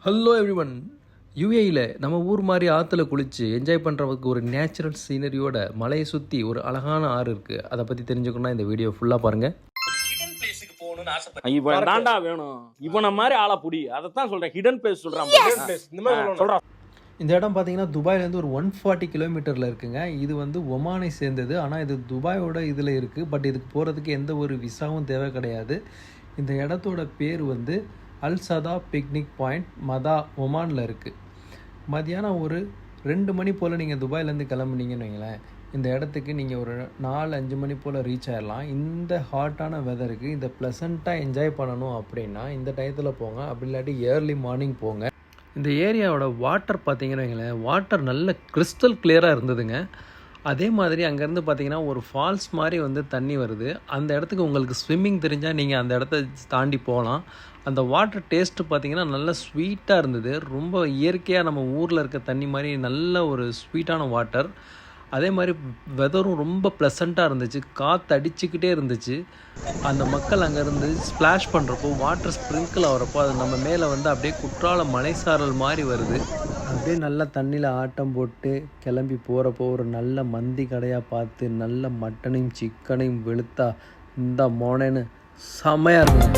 Hello everyone. யூஏயில் நம்ம ஊர் மாதிரி ஆற்றுல குளித்து என்ஜாய் பண்ணுறதுக்கு ஒரு நேச்சுரல் சீனரியோட மலையை சுற்றி ஒரு அழகான ஆறு இருக்குது. அதை பற்றி தெரிஞ்சுக்கணும்னா இந்த வீடியோ ஃபுல்லாக பாருங்கள். இவன் தாண்டா வேணும், இவனை மாதிரி ஆளா புடி. அதைத்தான் சொல்றேன், ஹிடன் பிளேஸ் சொல்றான். இந்த இடம் பார்த்தீங்கன்னா துபாயிலேருந்து ஒரு 140 கிலோமீட்டரில் இருக்குங்க. இது வந்து ஒமானை சேர்ந்தது, ஆனால் இது துபாயோட இதில் இருக்குது. பட் இதுக்கு போகிறதுக்கு எந்த ஒரு விசாவும் தேவை கிடையாது. இந்த இடத்தோட பேர் வந்து அல்சதா பிக்னிக் பாயிண்ட், மதா, ஒமானில் இருக்குது. மதியானம் ஒரு 2 மணி போல் நீங்கள் துபாயிலேருந்து கிளம்புனீங்கன்னு வைங்களேன், இந்த இடத்துக்கு நீங்கள் ஒரு 4-5 மணி போல் ரீச் ஆகிடலாம். இந்த ஹாட்டான வெதருக்கு இதை ப்ளசண்ட்டாக என்ஜாய் பண்ணணும் அப்படின்னா இந்த டயத்தில் போங்க. அப்படி இல்லாட்டி ஏர்லி மார்னிங் போங்க. இந்த ஏரியாவோட வாட்டர் பார்த்தீங்கன்னு வைங்களேன், வாட்டர் நல்ல கிறிஸ்டல் கிளியராக இருந்ததுங்க. அதே மாதிரி அங்கேருந்து பார்த்தீங்கன்னா ஒரு ஃபால்ஸ் மாதிரி வந்து தண்ணி வருது. அந்த இடத்துக்கு உங்களுக்கு ஸ்விம்மிங் தெரிஞ்சால் நீங்கள் அந்த இடத்த தாண்டி போகலாம். அந்த வாட்டர் டேஸ்ட்டு பார்த்தீங்கன்னா நல்ல ஸ்வீட்டாக இருந்தது. ரொம்ப இயற்கையாக நம்ம ஊரில் இருக்க தண்ணி மாதிரி நல்ல ஒரு ஸ்வீட்டான வாட்டர். அதே மாதிரி வெதரும் ரொம்ப ப்ளசண்ட்டாக இருந்துச்சு. காற்று அடிச்சுக்கிட்டே இருந்துச்சு. அந்த மக்கள் அங்கேருந்து ஸ்ப்ளாஷ் பண்ணுறப்போ, வாட்டர் ஸ்ப்ரிங்கிள் ஆகிறப்போ அது நம்ம மேலே வந்து அப்படியே குற்றால மலைசாரல் மாதிரி வருது. அப்படியே நல்லா தண்ணியில் ஆட்டம் போட்டு கிளம்பி போகிறப்போ ஒரு நல்ல மந்தி கடையாக பார்த்து நல்ல மட்டனையும் சிக்கனையும் வெளுத்தா இந்த மோனேன்னு செம்மையாக இருக்குங்க.